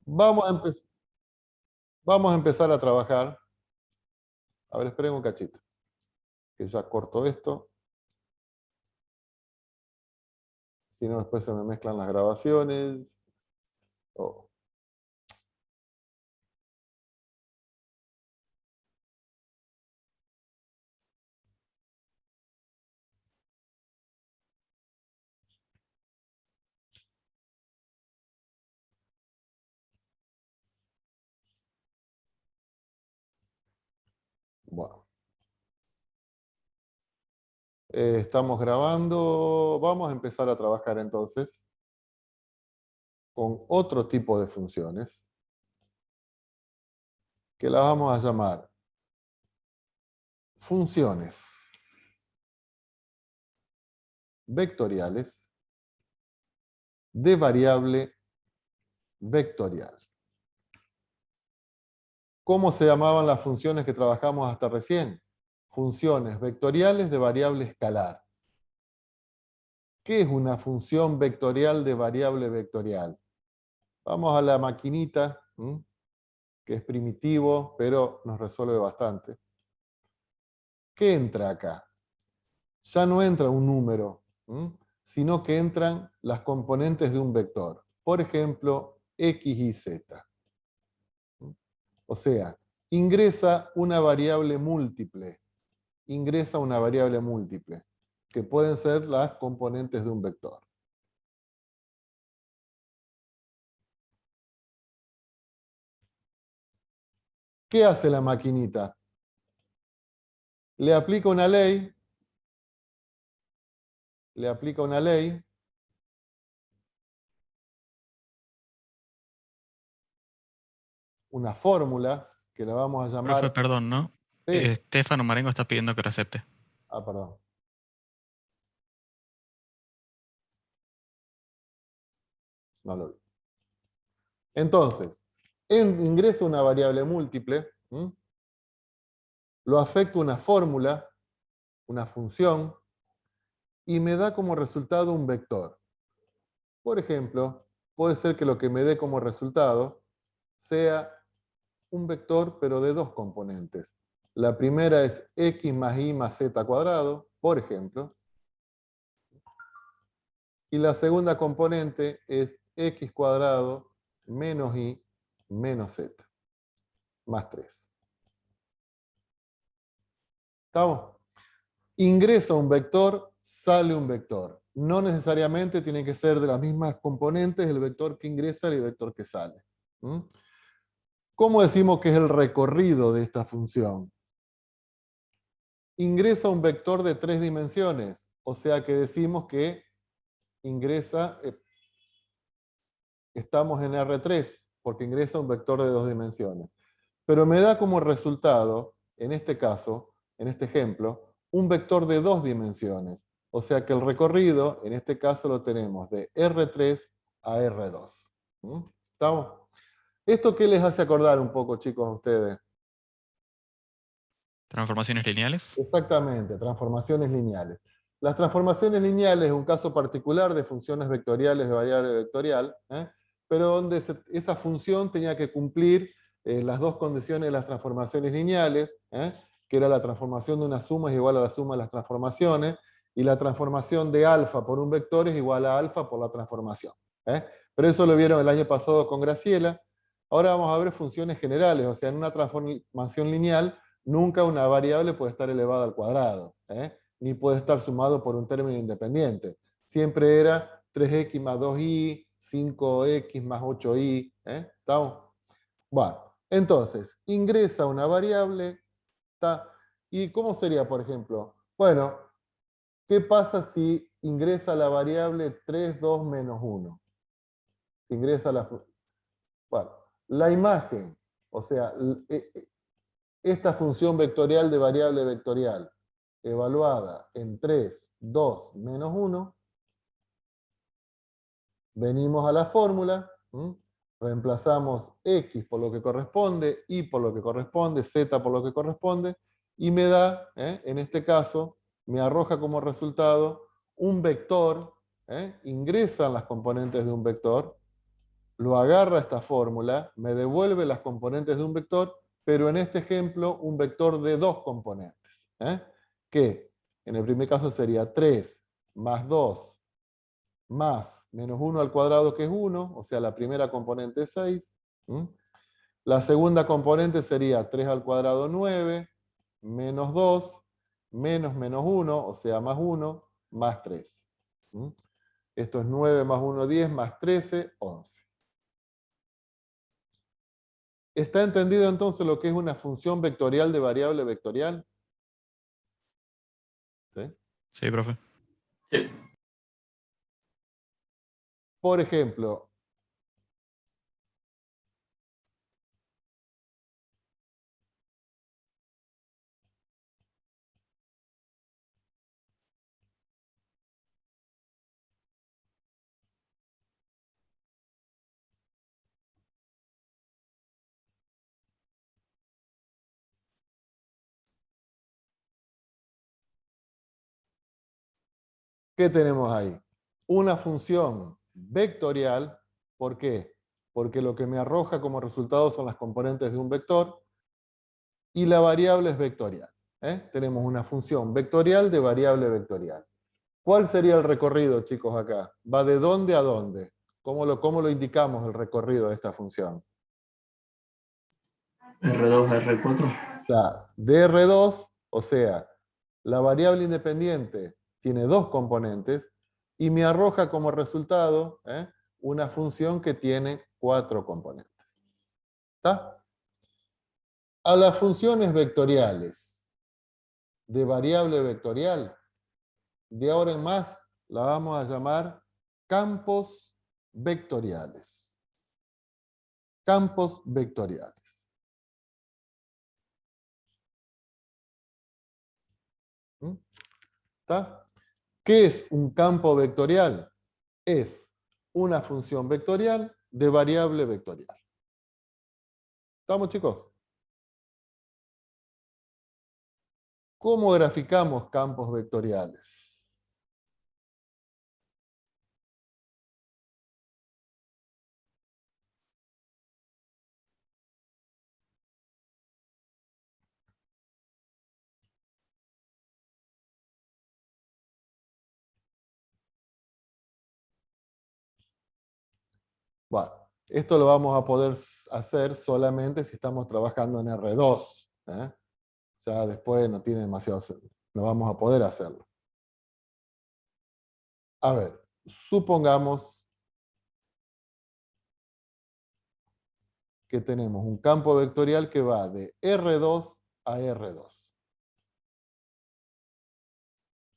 Vamos a, vamos a empezar a trabajar. A ver, esperen un cachito, que ya corto esto. Si no, después se me mezclan las grabaciones. Oh. Bueno. Estamos grabando. Vamos a empezar a trabajar entonces con otro tipo de funciones que las vamos a llamar funciones vectoriales de variable vectorial. ¿Cómo se llamaban las funciones que trabajamos hasta recién? Funciones vectoriales de variable escalar. ¿Qué es una función vectorial de variable vectorial? Vamos a la maquinita, que es primitivo, pero nos resuelve bastante. ¿Qué entra acá? Ya no entra un número, sino que entran las componentes de un vector. Por ejemplo, x y z. O sea, ingresa una variable múltiple. Ingresa una variable múltiple, que pueden ser las componentes de un vector. ¿Qué hace la maquinita? Le aplica una ley, una fórmula, que la vamos a Profe, llamar... perdón, ¿no? Sí. Estefano Marengo está pidiendo que lo acepte. Ah, perdón. No lo vi. Entonces, ingreso una variable múltiple, lo afecto una fórmula, una función, y me da como resultado un vector. Por ejemplo, puede ser que lo que me dé como resultado sea un vector, pero de dos componentes. La primera es x más y más z cuadrado, por ejemplo. Y la segunda componente es x cuadrado menos y menos z, más 3. ¿Estamos? Ingresa un vector, sale un vector. No necesariamente tiene que ser de las mismas componentes el vector que ingresa y el vector que sale. ¿Cómo decimos que es el recorrido de esta función? Ingresa un vector de 3 dimensiones, o sea que decimos que ingresa, estamos en R3, porque ingresa un vector de 2 dimensiones. Pero me da como resultado, en este caso, en este ejemplo, un vector de 2 dimensiones. O sea que el recorrido, en este caso, lo tenemos de R3 a R2. ¿Estamos? ¿Esto qué les hace acordar un poco, chicos, a ustedes? Transformaciones lineales. Exactamente, transformaciones lineales. Las transformaciones lineales es un caso particular de funciones vectoriales de variable vectorial, pero donde esa función tenía que cumplir las dos condiciones de las transformaciones lineales, que era la transformación de una suma es igual a la suma de las transformaciones, y la transformación de alfa por un vector es igual a alfa por la transformación. Pero eso lo vieron el año pasado con Graciela. Ahora vamos a ver funciones generales, o sea, en una transformación lineal nunca una variable puede estar elevada al cuadrado, ni puede estar sumado por un término independiente. Siempre era 3x más 2y, 5x más 8y. ¿Estamos? Bueno, entonces, ingresa una variable. ¿Y cómo sería, por ejemplo? Bueno, ¿qué pasa si ingresa la variable 3, 2, menos 1? Si ingresa la... Bueno, la imagen, o sea, esta función vectorial de variable vectorial, evaluada en 3, 2, menos 1, venimos a la fórmula, reemplazamos x por lo que corresponde, y por lo que corresponde, z por lo que corresponde, y me da, en este caso, me arroja como resultado un vector, ingresan las componentes de un vector, lo agarra esta fórmula, me devuelve las componentes de un vector, pero en este ejemplo un vector de 2 componentes. Que en el primer caso sería 3 más 2 más menos 1 al cuadrado, que es 1, o sea, la primera componente es 6. La segunda componente sería 3 al cuadrado, 9, menos 2, menos menos 1, o sea, más 1, más 3. Esto es 9 más 1, 10, más 13, 11. ¿Está entendido entonces lo que es una función vectorial de variable vectorial? ¿Sí? Sí, profe. Sí. Por ejemplo, ¿qué tenemos ahí? Una función vectorial. ¿Por qué? Porque lo que me arroja como resultado son las componentes de un vector y la variable es vectorial. Tenemos una función vectorial de variable vectorial. ¿Cuál sería el recorrido, chicos, acá? ¿Va de dónde a dónde? ¿Cómo lo indicamos el recorrido de esta función? R2 a R4. La DR2, o sea, la variable independiente tiene 2 componentes y me arroja como resultado una función que tiene 4 componentes. ¿Está? A las funciones vectoriales de variable vectorial, de ahora en más la vamos a llamar campos vectoriales. Campos vectoriales. ¿Está? ¿Qué es un campo vectorial? Es una función vectorial de variable vectorial. ¿Estamos, chicos? ¿Cómo graficamos campos vectoriales? Bueno, esto lo vamos a poder hacer solamente si estamos trabajando en R2. O sea, después no tiene demasiado sentido. No vamos a poder hacerlo. A ver, supongamos que tenemos un campo vectorial que va de R2 a R2.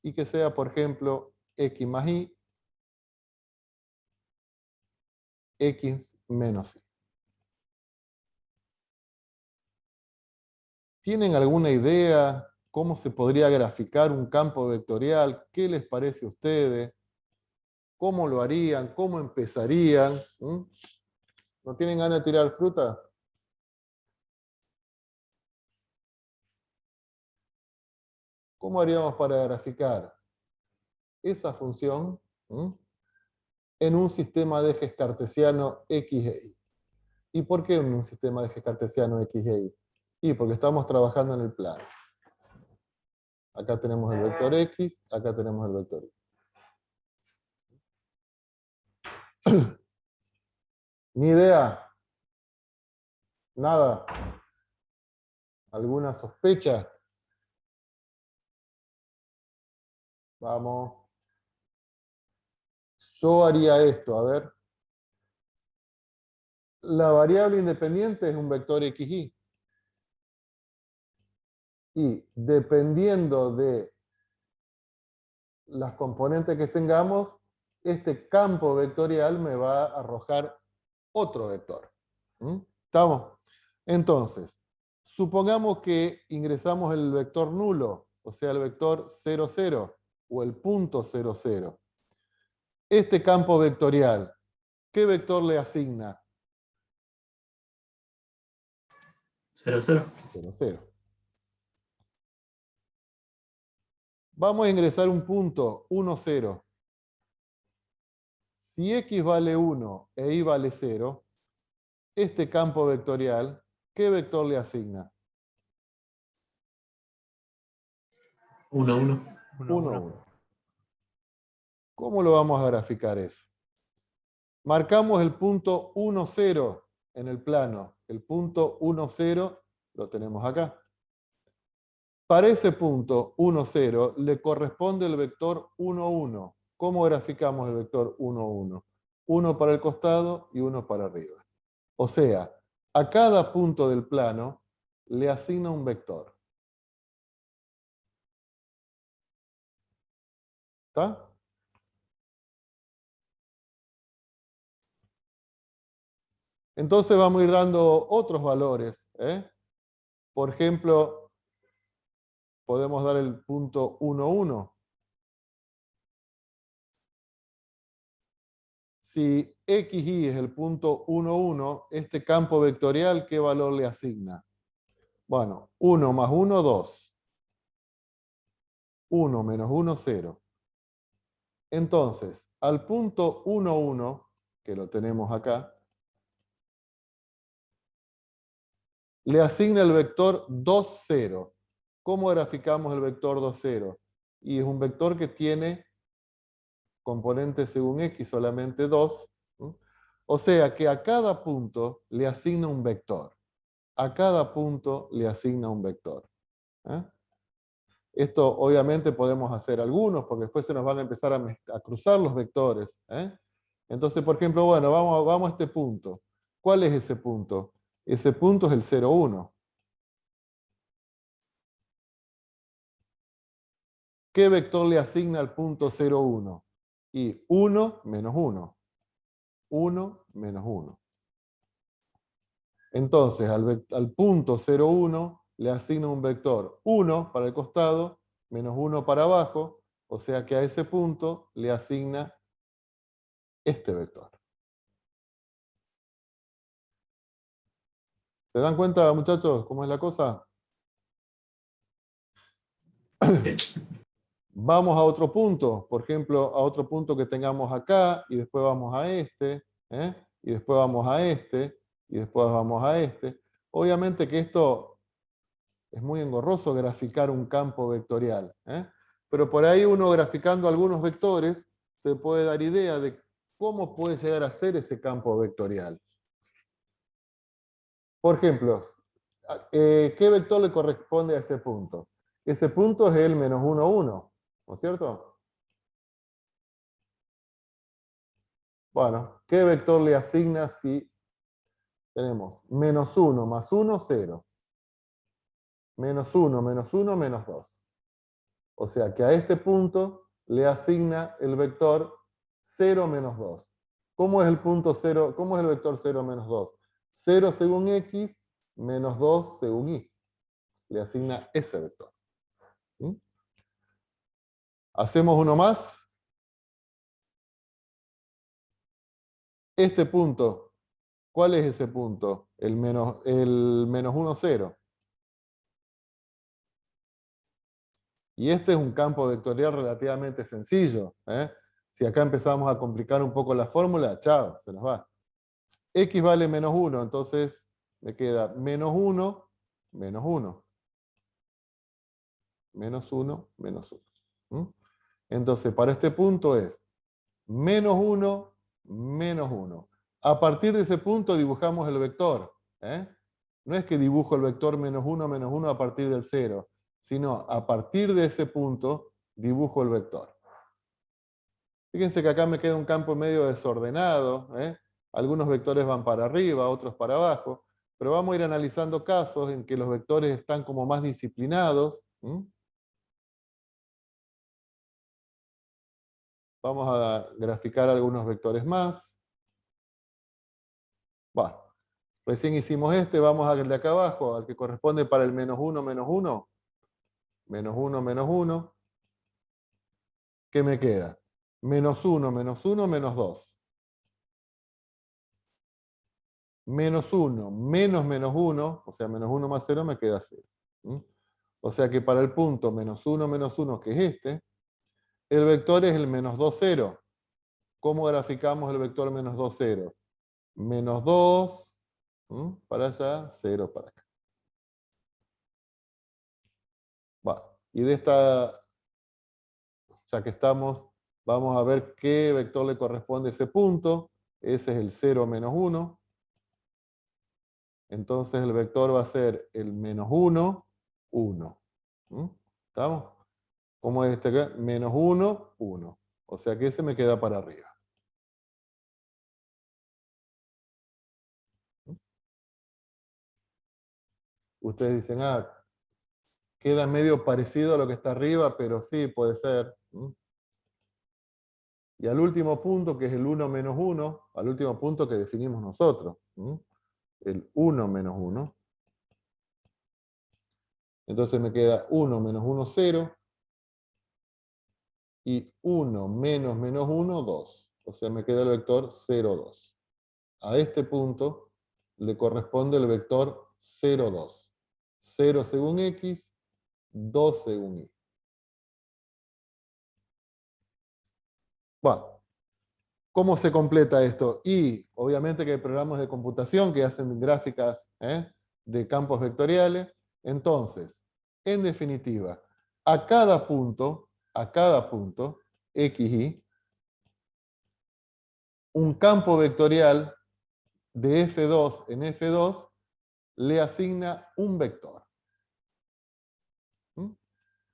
Y que sea, por ejemplo, X más Y, X menos Y. ¿Tienen alguna idea cómo se podría graficar un campo vectorial? ¿Qué les parece a ustedes? ¿Cómo lo harían? ¿Cómo empezarían? ¿No tienen ganas de tirar fruta? ¿Cómo haríamos para graficar esa función en un sistema de ejes cartesiano X e Y? ¿Y por qué en un sistema de ejes cartesiano X e Y? Y porque estamos trabajando en el plano. Acá tenemos el vector X, acá tenemos el vector Y. Ni idea. Nada. ¿Alguna sospecha? Vamos. Yo haría esto, a ver. La variable independiente es un vector XY. Y dependiendo de las componentes que tengamos, este campo vectorial me va a arrojar otro vector. ¿Estamos? Entonces, supongamos que ingresamos el vector nulo, o sea, el vector 0, 0, o el punto 0, 0. Este campo vectorial, ¿qué vector le asigna? 0, 0. 0, 0. Vamos a ingresar un punto 1, 0. si X vale 1 e Y vale 0, este campo vectorial, ¿qué vector le asigna? 1, 1. 1, 1, 1. 1. ¿Cómo lo vamos a graficar eso? Marcamos el punto 1, 0 en el plano. El punto 1, 0 lo tenemos acá. Para ese punto 1, 0 le corresponde el vector 1, 1. ¿Cómo graficamos el vector 1, 1? Uno para el costado y uno para arriba. O sea, a cada punto del plano le asigna un vector. ¿Está? Entonces vamos a ir dando otros valores. Por ejemplo, podemos dar el punto 1, 1. Si XY es el punto 1, 1, este campo vectorial, ¿qué valor le asigna? Bueno, 1 más 1, 2. 1 menos 1, 0. Entonces, al punto 1, 1, que lo tenemos acá, le asigna el vector 2, 0. ¿Cómo graficamos el vector 2, 0? Y es un vector que tiene componentes según X solamente 2. O sea que a cada punto le asigna un vector. A cada punto le asigna un vector. Esto obviamente podemos hacer algunos, porque después se nos van a empezar a cruzar los vectores. Entonces, por ejemplo, bueno, vamos a este punto. ¿Cuál es ese punto? Ese punto es el 0, 1. ¿Qué vector le asigna al punto 0, 1? Y 1 menos 1. 1 menos 1. Entonces, al punto 0, 1 le asigna un vector 1 para el costado, menos 1 para abajo, o sea que a ese punto le asigna este vector. ¿Se dan cuenta, muchachos, cómo es la cosa? Vamos a otro punto, por ejemplo, a otro punto que tengamos acá, y después vamos a este, y después vamos a este, y después vamos a este. Obviamente que esto es muy engorroso graficar un campo vectorial, pero por ahí uno graficando algunos vectores se puede dar idea de cómo puede llegar a ser ese campo vectorial. Por ejemplo, ¿qué vector le corresponde a ese punto? Ese punto es el menos 1, 1, ¿no es cierto? Bueno, ¿qué vector le asigna si tenemos menos 1 más 1, 0? Menos 1, menos 1, menos 2. O sea que a este punto le asigna el vector 0, menos 2. ¿Cómo es el punto 0? ¿Cómo es el vector 0, menos 2? 0 según X, menos 2 según Y. Le asigna ese vector. ¿Mm? Hacemos uno más. Este punto, ¿cuál es ese punto? El menos 1, 0. Y este es un campo vectorial relativamente sencillo. Si acá empezamos a complicar un poco la fórmula, chao, se nos va. X vale menos 1, entonces me queda menos 1, menos 1. Menos 1, menos 1. Entonces, para este punto es menos 1, menos 1. A partir de ese punto dibujamos el vector. No es que dibujo el vector menos 1 a partir del 0, sino a partir de ese punto dibujo el vector. Fíjense que acá me queda un campo medio desordenado. Algunos vectores van para arriba, otros para abajo, pero vamos a ir analizando casos en que los vectores están como más disciplinados. Vamos a graficar algunos vectores más. Bueno, recién hicimos este, vamos al de acá abajo, al que corresponde para el menos 1, menos 1. Menos 1, menos 1. ¿Qué me queda? Menos 1, menos 1, menos 2. Menos 1, menos menos 1, o sea, menos 1 más 0 me queda 0. O sea que para el punto menos 1, que es este, el vector es el menos 2, 0. ¿cómo graficamos el vector menos 2, 0? Menos 2, para allá, 0 para acá. Va. Y de esta, ya que estamos, vamos a ver qué vector le corresponde a ese punto. Ese es el 0, menos 1. Entonces el vector va a ser el menos 1, 1. ¿Estamos? ¿Cómo es este acá? Menos 1, 1. O sea que ese me queda para arriba. Ustedes dicen, queda medio parecido a lo que está arriba, pero sí, puede ser. Y al último punto, que es el 1 menos 1, al último punto que definimos nosotros. El 1 menos 1. Entonces me queda 1 menos 1, 0. Y 1 menos menos 1, 2. O sea, me queda el vector 0, 2. A este punto le corresponde el vector 0, 2. 0 según X, 2 según Y. Bueno, ¿cómo se completa esto? Y obviamente que hay programas de computación que hacen gráficas de campos vectoriales. Entonces, en definitiva, a cada punto, X, Y, un campo vectorial de F2 en F2 le asigna un vector.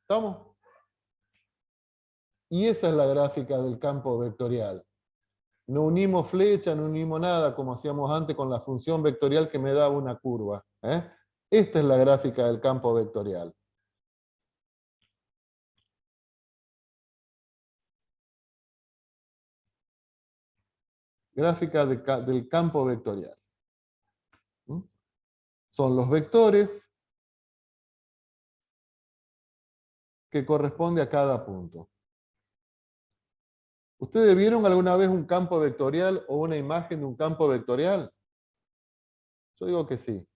¿Estamos? Y esa es la gráfica del campo vectorial. No unimos flecha, no unimos nada como hacíamos antes con la función vectorial que me daba una curva. Esta es la gráfica del campo vectorial. Gráfica del campo vectorial. Son los vectores que corresponde a cada punto. ¿Ustedes vieron alguna vez un campo vectorial o una imagen de un campo vectorial? Yo digo que sí.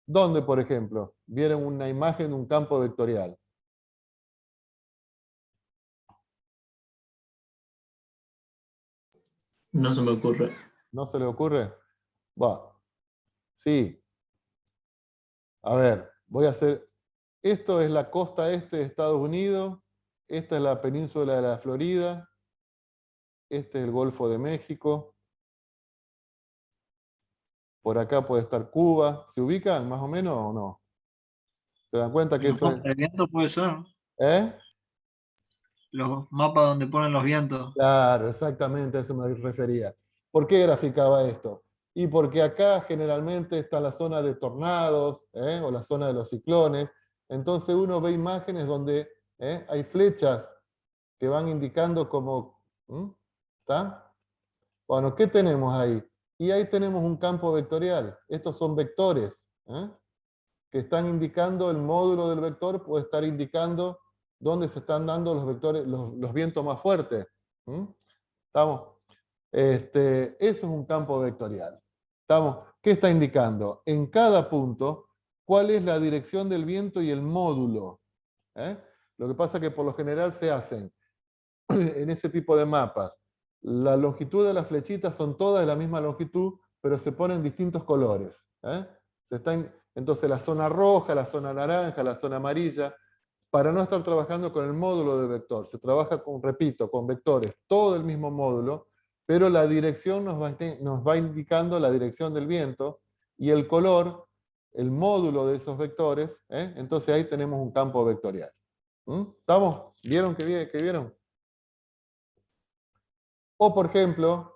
¿Dónde, por ejemplo, vieron una imagen de un campo vectorial? No se me ocurre. ¿No se le ocurre? Va. Sí. A ver, voy a hacer... Esto es la costa este de Estados Unidos. Esta es la península de la Florida. Este es el Golfo de México. Por acá puede estar Cuba. ¿Se ubican más o menos o no? ¿Se dan cuenta que Los eso es? mapas de viento puede ser. ¿Eh? Los mapas donde ponen los vientos. Claro, exactamente a eso me refería. ¿Por qué graficaba esto? Y porque acá generalmente está la zona de tornados, o la zona de los ciclones. Entonces uno ve imágenes donde hay flechas que van indicando como... ¿Está? Bueno, ¿qué tenemos ahí? Y ahí tenemos un campo vectorial. Estos son vectores que están indicando el módulo del vector, puede estar indicando dónde se están dando los vectores, los vientos más fuertes. ¿Estamos? Eso es un campo vectorial. ¿Estamos? ¿Qué está indicando? En cada punto, cuál es la dirección del viento y el módulo. Lo que pasa es que por lo general se hacen en ese tipo de mapas. La longitud de las flechitas son todas de la misma longitud, pero se ponen distintos colores. Entonces la zona roja, la zona naranja, la zona amarilla, para no estar trabajando con el módulo de vector. Se trabaja con, repito, con vectores, todo el mismo módulo, pero la dirección nos va indicando la dirección del viento y el color, el módulo de esos vectores. Entonces ahí tenemos un campo vectorial. ¿Estamos? ¿Vieron que vieron? O por ejemplo,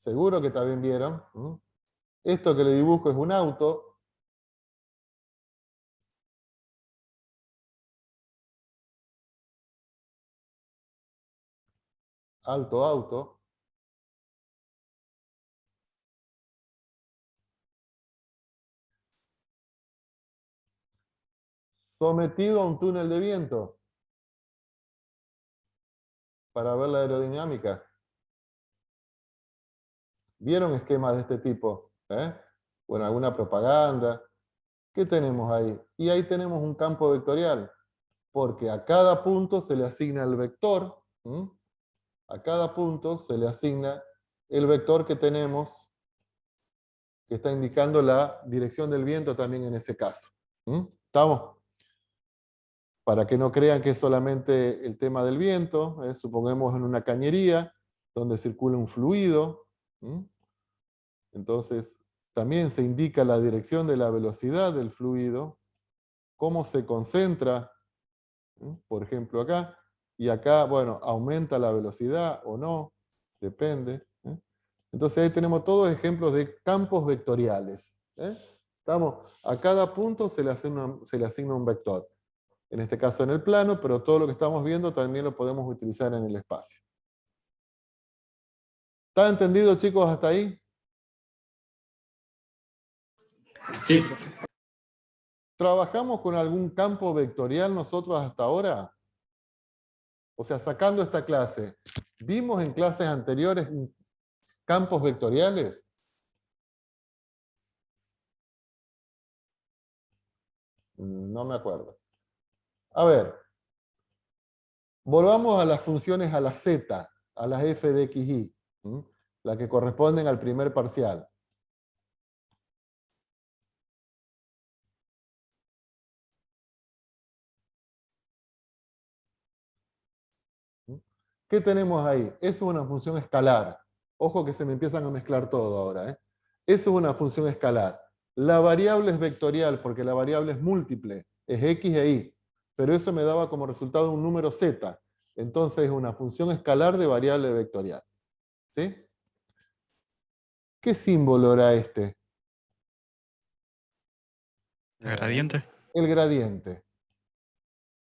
seguro que también vieron, esto que le dibujo es un auto. Alto auto. Sometido a un túnel de viento para ver la aerodinámica. ¿Vieron esquemas de este tipo? ¿O en alguna propaganda? ¿Qué tenemos ahí? Y ahí tenemos un campo vectorial, porque a cada punto se le asigna el vector, ¿m? A cada punto se le asigna el vector que tenemos, que está indicando la dirección del viento también en ese caso. ¿Estamos? Para que no crean que es solamente el tema del viento, supongamos en una cañería donde circula un fluido, entonces también se indica la dirección de la velocidad del fluido, cómo se concentra, por ejemplo acá, y acá, bueno, aumenta la velocidad o no, depende. Entonces ahí tenemos todos ejemplos de campos vectoriales. A cada punto se le asigna un vector. En este caso en el plano, pero todo lo que estamos viendo también lo podemos utilizar en el espacio. ¿Está entendido, chicos, hasta ahí? Sí. ¿Trabajamos con algún campo vectorial nosotros hasta ahora? O sea, sacando esta clase, ¿vimos en clases anteriores campos vectoriales? No me acuerdo. A ver, volvamos a las funciones a la z, a las f de x, y, las que corresponden al primer parcial. ¿Qué tenemos ahí? Eso es una función escalar. Ojo que se me empiezan a mezclar todo ahora. Eso es una función escalar. La variable es vectorial porque la variable es múltiple, es x e y. Pero eso me daba como resultado un número z. Entonces es una función escalar de variable vectorial. ¿Sí? ¿Qué símbolo era este? ¿El gradiente? El gradiente.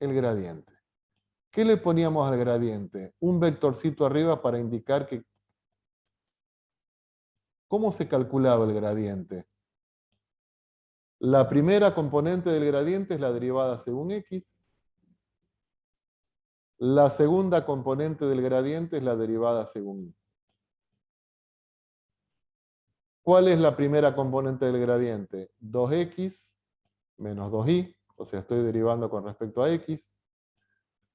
El gradiente. ¿Qué le poníamos al gradiente? Un vectorcito arriba para indicar que... ¿Cómo se calculaba el gradiente? La primera componente del gradiente es la derivada según x. La segunda componente del gradiente es la derivada según y. ¿Cuál es la primera componente del gradiente? 2x menos 2y, o sea, estoy derivando con respecto a x.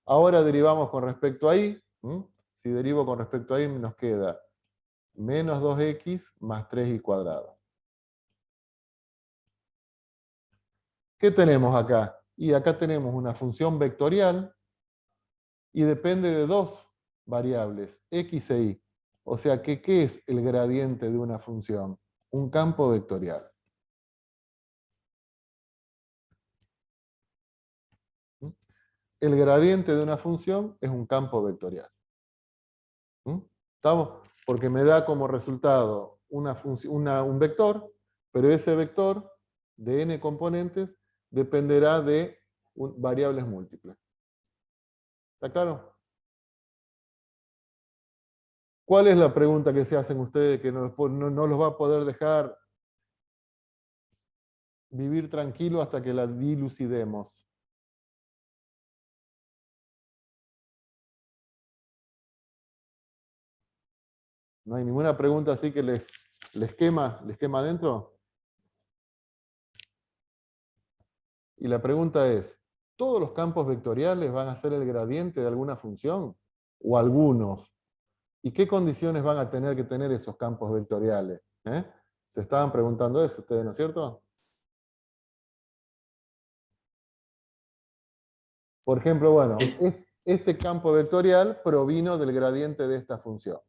Ahora derivamos con respecto a y. Si derivo con respecto a y, nos queda menos 2x más 3y cuadrado. ¿Qué tenemos acá? Y acá tenemos una función vectorial y depende de dos variables, x e y. O sea, ¿qué es el gradiente de una función? Un campo vectorial. El gradiente de una función es un campo vectorial. ¿Estamos? Porque me da como resultado un vector, pero ese vector de n componentes dependerá de variables múltiples. ¿Está claro? ¿Cuál es la pregunta que se hacen ustedes que no los va a poder dejar vivir tranquilo hasta que la dilucidemos? ¿No hay ninguna pregunta así que les quema adentro? Y la pregunta es, ¿todos los campos vectoriales van a ser el gradiente de alguna función? ¿O algunos? ¿Y qué condiciones van a tener que tener esos campos vectoriales? Se estaban preguntando eso ustedes, ¿no es cierto? Por ejemplo, bueno, este campo vectorial provino del gradiente de esta función.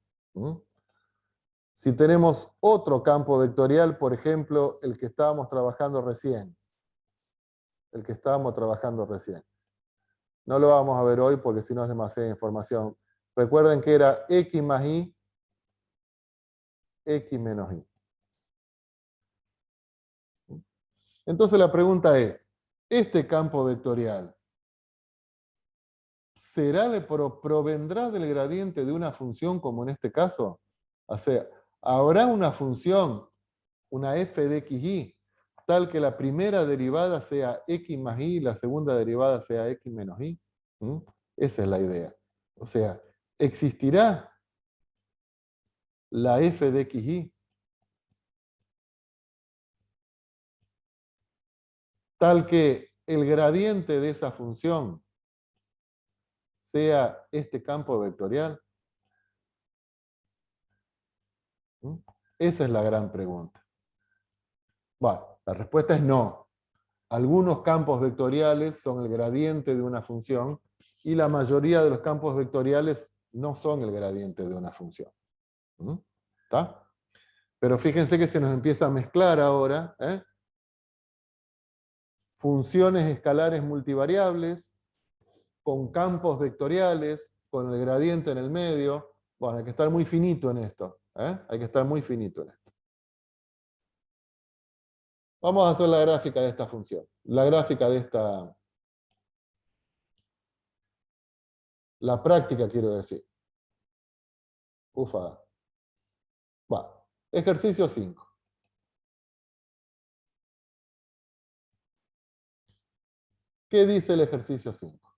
Si tenemos otro campo vectorial, por ejemplo, el que estábamos trabajando recién. No lo vamos a ver hoy porque si no es demasiada información. Recuerden que era x más y, x menos y. Entonces la pregunta es, ¿este campo vectorial provendrá del gradiente de una función como en este caso? O sea, ¿habrá una función, una f de x y, tal que la primera derivada sea x más y y la segunda derivada sea x menos y? Esa es la idea. O sea, ¿existirá la f de x y? tal que el gradiente de esa función sea este campo vectorial? ¿Mm? Esa es la gran pregunta. Bueno, la respuesta es no. Algunos campos vectoriales son el gradiente de una función y la mayoría de los campos vectoriales no son el gradiente de una función. ¿Mm? ¿Está? Pero fíjense que se nos empieza a mezclar ahora, ¿eh? Funciones escalares multivariables, con campos vectoriales, con el gradiente en el medio. Bueno, hay que estar muy finito en esto. Hay que estar muy finito en esto. Vamos a hacer la gráfica de esta función. La gráfica de esta... La práctica, quiero decir. Ufa. Va. Ejercicio 5. ¿Qué dice el ejercicio 5?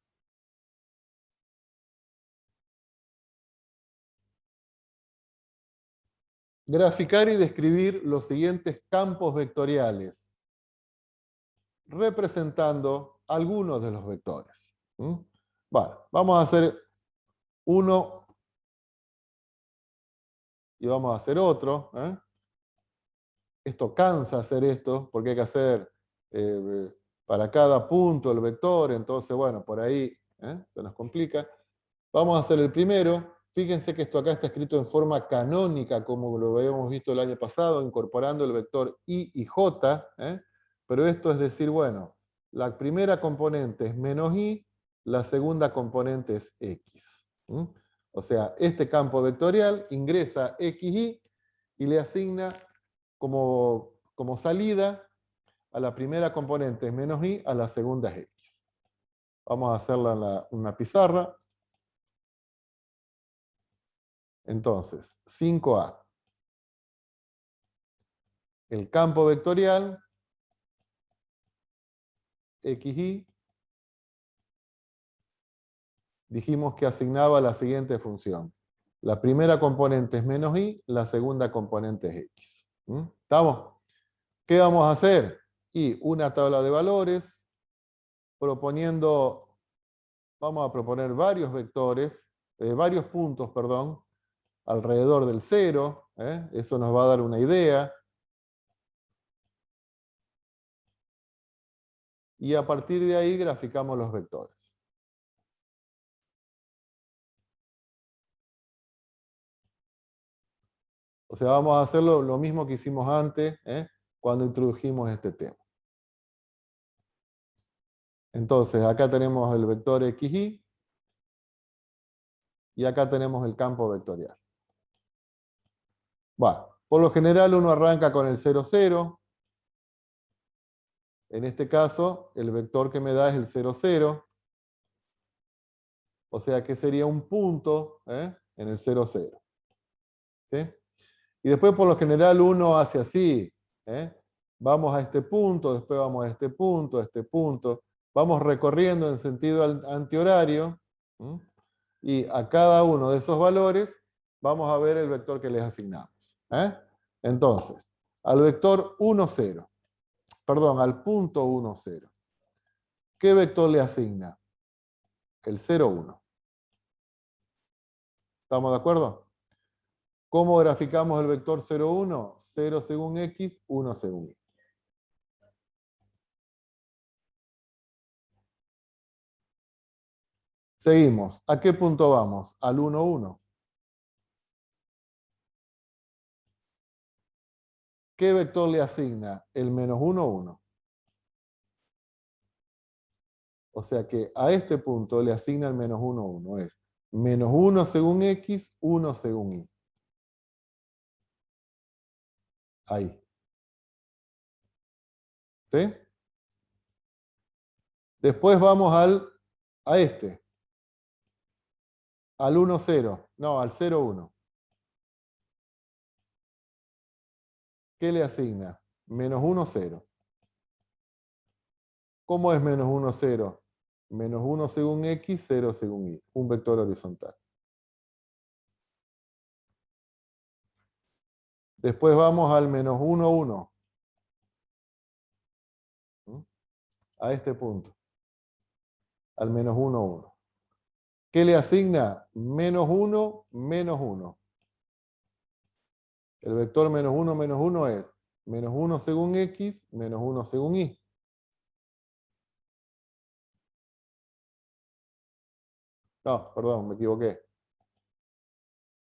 Graficar y describir los siguientes campos vectoriales, representando algunos de los vectores. Vale, vamos a hacer uno y vamos a hacer otro. Esto cansa hacer esto, porque hay que hacer para cada punto el vector, entonces, bueno, por ahí se nos complica. Vamos a hacer el primero. Fíjense que esto acá está escrito en forma canónica, como lo habíamos visto el año pasado, incorporando el vector I y J, pero esto es decir, bueno, la primera componente es menos I, la segunda componente es X. O sea, este campo vectorial ingresa XY y le asigna como salida a la primera componente es menos I, a la segunda es X. Vamos a hacerla en una pizarra. Entonces, 5A. El campo vectorial, XY, dijimos que asignaba la siguiente función. La primera componente es menos I, la segunda componente es X. ¿Estamos? ¿Qué vamos a hacer? Y una tabla de valores, vamos a proponer varios vectores, varios puntos, perdón, alrededor del 0. Eso nos va a dar una idea. Y a partir de ahí graficamos los vectores. O sea, vamos a hacer lo mismo que hicimos antes, cuando introdujimos este tema. Entonces, acá tenemos el vector XY y acá tenemos el campo vectorial. Bueno, por lo general uno arranca con el 0, 0. En este caso, el vector que me da es el 0, 0. O sea que sería un punto en el 0, 0. ¿Sí? Y después por lo general uno hace así. Vamos a este punto, después vamos a este punto, a este punto. Vamos recorriendo en sentido antihorario. Y a cada uno de esos valores vamos a ver el vector que les asignamos. Entonces, al vector 1, 0. Perdón, al punto 1, 0. ¿Qué vector le asigna? El 0, 1. ¿Estamos de acuerdo? ¿Cómo graficamos el vector 0, 1? 0 según X, 1 según Y. Seguimos. ¿A qué punto vamos? Al 1, 1. ¿Qué vector le asigna? El menos 1, 1. O sea que a este punto le asigna el menos 1, 1. Es menos 1 según X, 1 según Y. Ahí. ¿Sí? Después vamos a este. Al 1, 0. No, al 0, 1. ¿Qué le asigna? Menos 1, 0. ¿Cómo es menos 1, 0? Menos 1 según X, 0 según Y. Un vector horizontal. Después vamos al menos 1, 1. a este punto, al menos 1, 1. ¿Qué le asigna? Menos 1, menos 1. El vector menos 1 es menos 1 según X, menos 1 según Y. No, perdón, me equivoqué.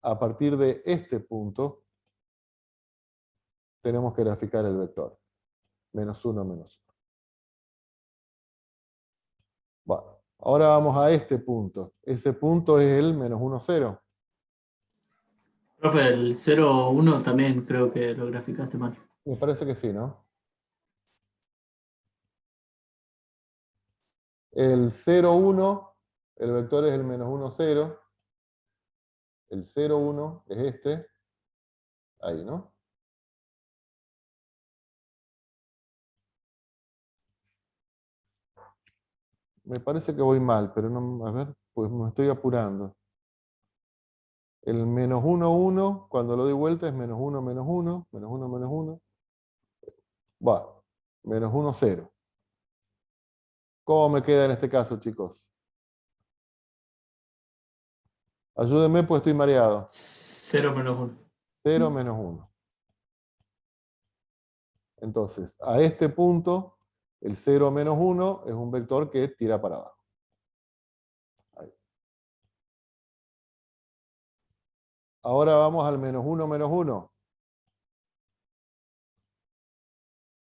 A partir de este punto, tenemos que graficar el vector. Menos 1, menos 1. Bueno, ahora vamos a este punto. Ese punto es el menos 1, 0. Profe, el 0, 1 también creo que lo graficaste mal. Me parece que sí, ¿no? El 0, 1, el vector es el menos 1, 0. El 0, 1 es este. Ahí, ¿no? Me parece que voy mal, pero no, a ver, pues me estoy apurando. El menos 1, 1, cuando lo doy vuelta es menos 1, menos 1, menos 1, menos 1. Va, menos 1, 0. ¿Cómo me queda en este caso, chicos? Ayúdenme, pues estoy mareado. 0 menos 1. 0 menos 1. Entonces, a este punto, el 0 menos 1 es un vector que tira para abajo. Ahí. Ahora vamos al menos 1, menos 1.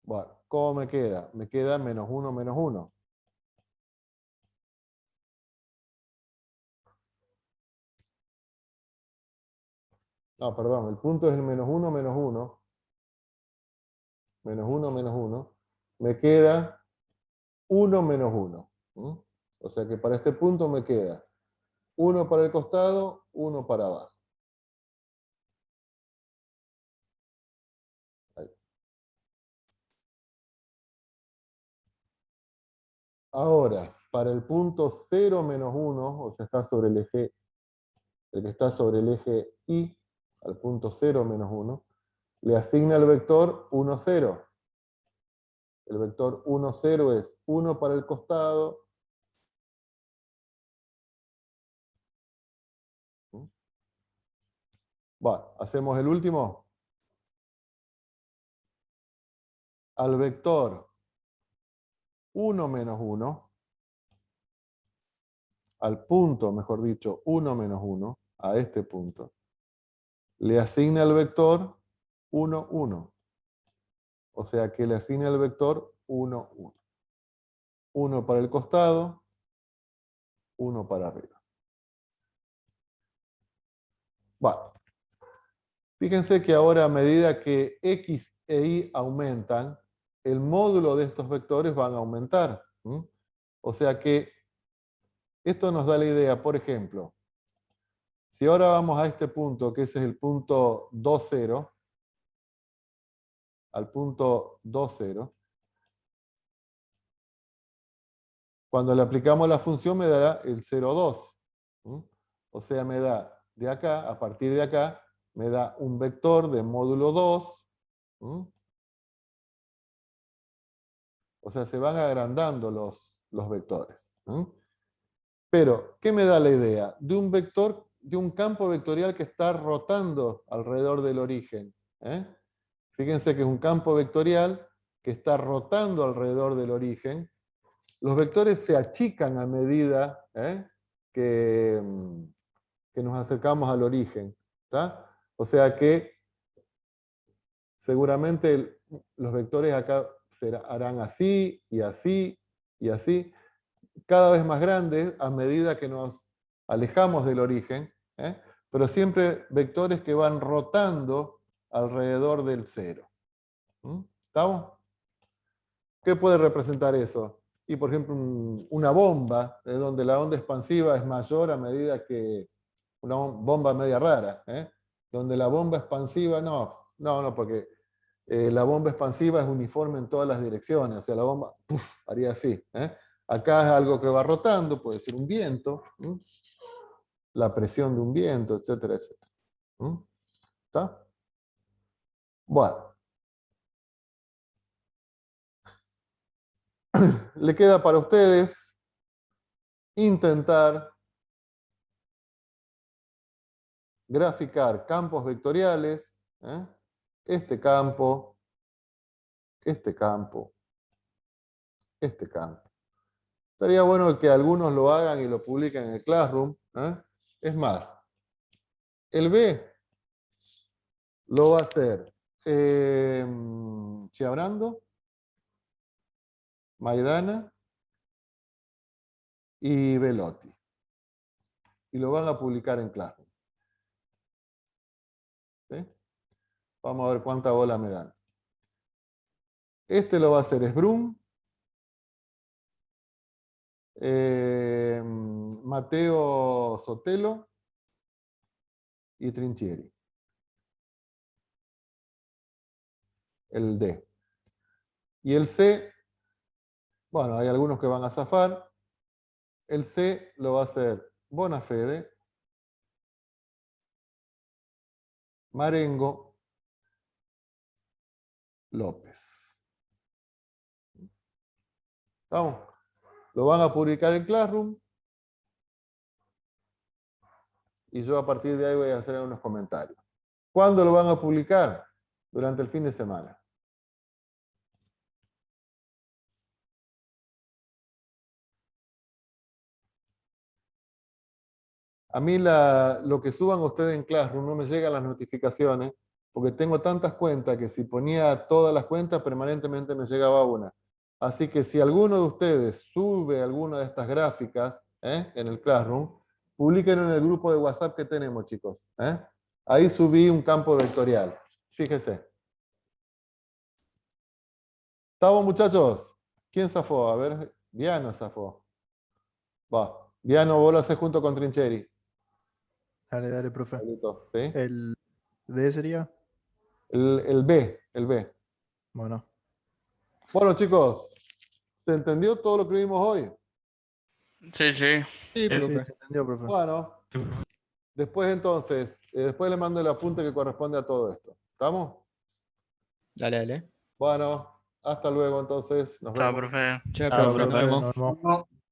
Bueno, ¿cómo me queda? Me queda menos 1, menos 1. No, perdón, el punto es el menos 1, menos 1. Menos 1, menos 1. Me queda 1 menos 1. ¿Mm? O sea que para este punto me queda 1 para el costado, 1 para abajo. Ahí. Ahora, para el punto 0 menos 1, o sea, está sobre el eje, el que está sobre el eje Y, al punto 0 menos 1, le asigna el vector 1, 0. El vector 1, 0 es 1 para el costado. ¿Mm? Bueno, hacemos el último. Al vector 1 menos 1, al punto, mejor dicho, 1 menos 1, a este punto, le asigna el vector 1, 1. O sea que le asigna el vector 1, 1. 1 para el costado, 1 para arriba. Bueno, fíjense que ahora a medida que X e Y aumentan, el módulo de estos vectores van a aumentar. O sea que esto nos da la idea, por ejemplo, si ahora vamos a este punto, que ese es el punto 2, 0, al punto 2, 0, cuando le aplicamos la función me da el 0, 2. O sea, me da de acá, a partir de acá, me da un vector de módulo 2. O sea, se van agrandando los vectores. Pero, ¿qué me da la idea? De un vector, de un campo vectorial que está rotando alrededor del origen. Fíjense que es un campo vectorial que está rotando alrededor del origen. Los vectores se achican a medida que nos acercamos al origen. ¿Está? O sea que seguramente los vectores acá harán así y así y así, cada vez más grandes a medida que nos alejamos del origen, pero siempre vectores que van rotando alrededor del cero. ¿Estamos? ¿Qué puede representar eso? Y por ejemplo, una bomba, donde la onda expansiva es mayor a medida que una bomba media rara, donde la bomba expansiva, no, porque la bomba expansiva es uniforme en todas las direcciones, o sea, la bomba haría así. Acá es algo que va rotando, puede ser un viento, la presión de un viento, etcétera, etcétera. ¿Está? Bueno. le queda para ustedes intentar graficar campos vectoriales, ¿eh? Este campo, este campo, este campo. Estaría bueno que algunos lo hagan y lo publiquen en el Classroom, ¿eh? Es más, el B lo va a hacer Chiabrando, Maidana y Velotti. Y lo van a publicar en Classroom. ¿Sí? Vamos a ver cuánta bola me dan. Este lo va a hacer Sbrum, Mateo Sotelo y Trinchieri. El D. Y el C, bueno, hay algunos que van a zafar. El C lo va a hacer Bonafede, Marengo, López. ¿Estamos? Lo van a publicar en Classroom. Y yo a partir de ahí voy a hacer unos comentarios. ¿Cuándo lo van a publicar? Durante el fin de semana. A mí lo que suban ustedes en Classroom no me llegan las notificaciones porque tengo tantas cuentas que si ponía todas las cuentas permanentemente me llegaba una. Así que si alguno de ustedes sube alguna de estas gráficas en el Classroom, publiquen en el grupo de WhatsApp que tenemos, chicos. Ahí subí un campo vectorial. Fíjese. ¿Estamos, muchachos? ¿Quién zafó? A ver, Diano zafó. Va. Diano, vos lo haces junto con Trincheri. Dale, profe. ¿Sí? ¿El D sería? El B, el B. Bueno. Bueno, chicos, ¿se entendió todo lo que vimos hoy? Sí, sí. Sí, se entendió, profe. Bueno, después entonces, después le mando el apunte que corresponde a todo esto. ¿Estamos? Dale. Bueno, hasta luego entonces. Nos Chao, vemos. profe. Chao, Chao, profe, nos profe, vemos. nos vemos. No.